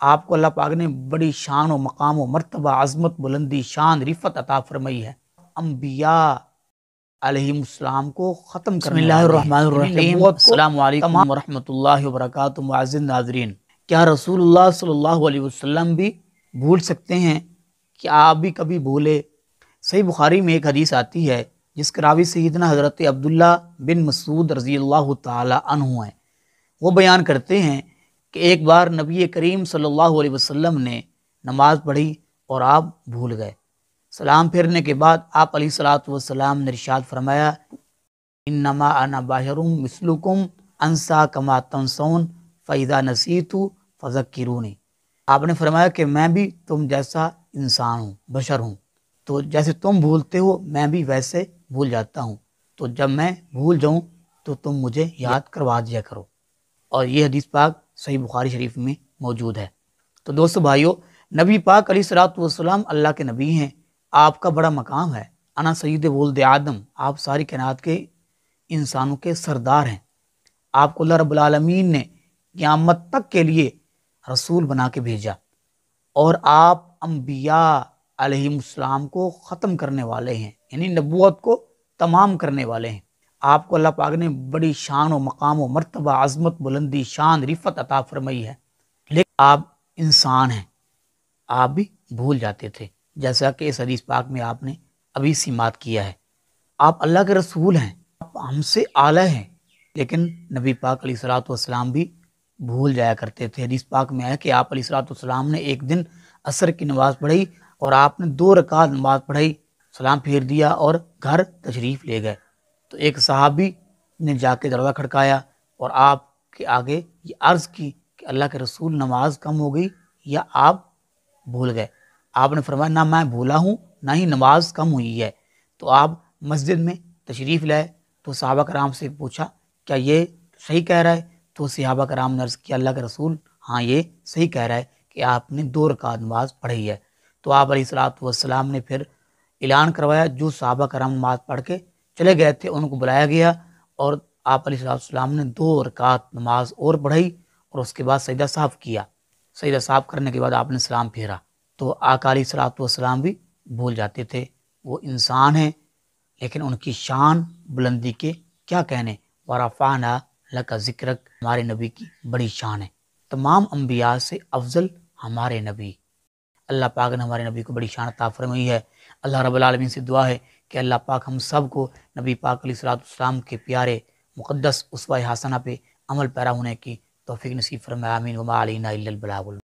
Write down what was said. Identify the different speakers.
Speaker 1: آپ کو اللہ پاک نے بڑی شان و مقام و مرتبہ، عظمت، بلندی، شان، رفت عطا فرمائی ہے۔ انبیاء علیہ السلام کو ختم کرنے والے ہیں۔ بسم اللہ الرحمن الرحیم۔ السلام علیکم ورحمۃ اللہ وبرکاتہ۔ معزز ناظرین، کیا رسول اللہ صلی اللہ علیہ وسلم بھی بھول سکتے ہیں؟ کہ آپ بھی کبھی بھولے؟ صحیح بخاری میں ایک حدیث آتی ہے جس کے راوی سیدنا حضرت عبداللہ بن مسعود رضی اللہ تعالی عنہ ہیں۔ وہ بیان کرتے ہیں کہ ایک بار نبی کریم صلی اللہ علیہ وسلم نے نماز پڑھی اور آپ بھول گئے۔ سلام پھیرنے کے بعد آپ علیہ الصلوۃ والسلام نے ارشاد فرمایا، انما انا بشر مثلکم انسا کما تنسون فاذا نسیت فذکرونی۔ آپ نے فرمایا کہ میں بھی تم جیسا انسان ہوں، بشر ہوں، تو جیسے تم بھولتے ہو میں بھی ویسے بھول جاتا ہوں، تو جب میں بھول جاؤں تو تم مجھے یاد کروا دیا کرو۔ اور یہ حدیث پاک صحیح بخاری شریف میں موجود ہے۔ تو دوستو بھائیو، نبی پاک علیہ الصلوۃ والسلام اللہ کے نبی ہیں، آپ کا بڑا مقام ہے۔ انا سید ولد آدم، آپ ساری کائنات کے انسانوں کے سردار ہیں۔ آپ کو اللہ رب العالمین نے قیامت تک کے لیے رسول بنا کے بھیجا، اور آپ انبیاء علیہ السلام کو ختم کرنے والے ہیں، یعنی نبوت کو تمام کرنے والے ہیں۔ آپ کو اللہ پاک نے بڑی شان و مقام و مرتبہ، عظمت، بلندی، شان، رفت عطا فرمائی ہے، لیکن آپ انسان ہیں، آپ بھی بھول جاتے تھے، جیسا کہ اس حدیث پاک میں آپ نے ابھی سماعت کیا ہے۔ آپ اللہ کے رسول ہیں، آپ ہم سے اعلیٰ ہیں، لیکن نبی پاک علیہ الصلوۃ والسلام بھی بھول جایا کرتے تھے۔ حدیث پاک میں ہے کہ آپ علیہ الصلوۃ والسلام نے ایک دن عصر کی نماز پڑھی اور آپ نے 2 رکعت نماز پڑھی، سلام پھیر دیا اور گھر تشریف لے گئے۔ تو ایک صحابی نے جا کے دروازہ کھڑکایا اور آپ کے آگے یہ عرض کی کہ اللہ کے رسول، نماز کم ہو گئی یا آپ بھول گئے؟ آپ نے فرمایا، نہ میں بھولا ہوں نہ ہی نماز کم ہوئی ہے۔ تو آپ مسجد میں تشریف لائے تو صحابہ کرام سے پوچھا، کیا یہ صحیح کہہ رہا ہے؟ تو صحابہ کرام نے عرض کیا، اللہ کے رسول ہاں یہ صحیح کہہ رہا ہے کہ آپ نے 2 رکعت نماز پڑھی ہے۔ تو آپ علیہ الصلوۃ والسلام نے پھر اعلان کروایا، جو صحابہ کرام نماز پڑھ کے چلے گئے تھے ان کو بلایا گیا، اور آپ علیہ الصلوۃ والسلام نے 2 رکعت نماز اور پڑھی، اور اس کے بعد سجدہ صاف کیا۔ سجدہ صاف کرنے کے بعد آپ نے سلام پھیرا۔ تو آقا علیہ الصلوۃ والسلام بھی بھول جاتے تھے، وہ انسان ہیں، لیکن ان کی شان بلندی کے کیا کہنے۔ ورفعنا لک ذکرک، ہمارے نبی کی بڑی شان ہے، تمام انبیاء سے افضل ہمارے نبی۔ اللہ پاک نے ہمارے نبی کو بڑی شان عطا فرمائی ہے۔ اللہ رب العالمین سے دعا ہے کہ اللہ پاک ہم سب کو نبی پاک علیہ الصلوۃ والسلام کے پیارے مقدس اسوہ حسنہ پہ عمل پیرا ہونے کی توفیق نصیب فرمائے، آمین۔ وما علینا الا البلاغ۔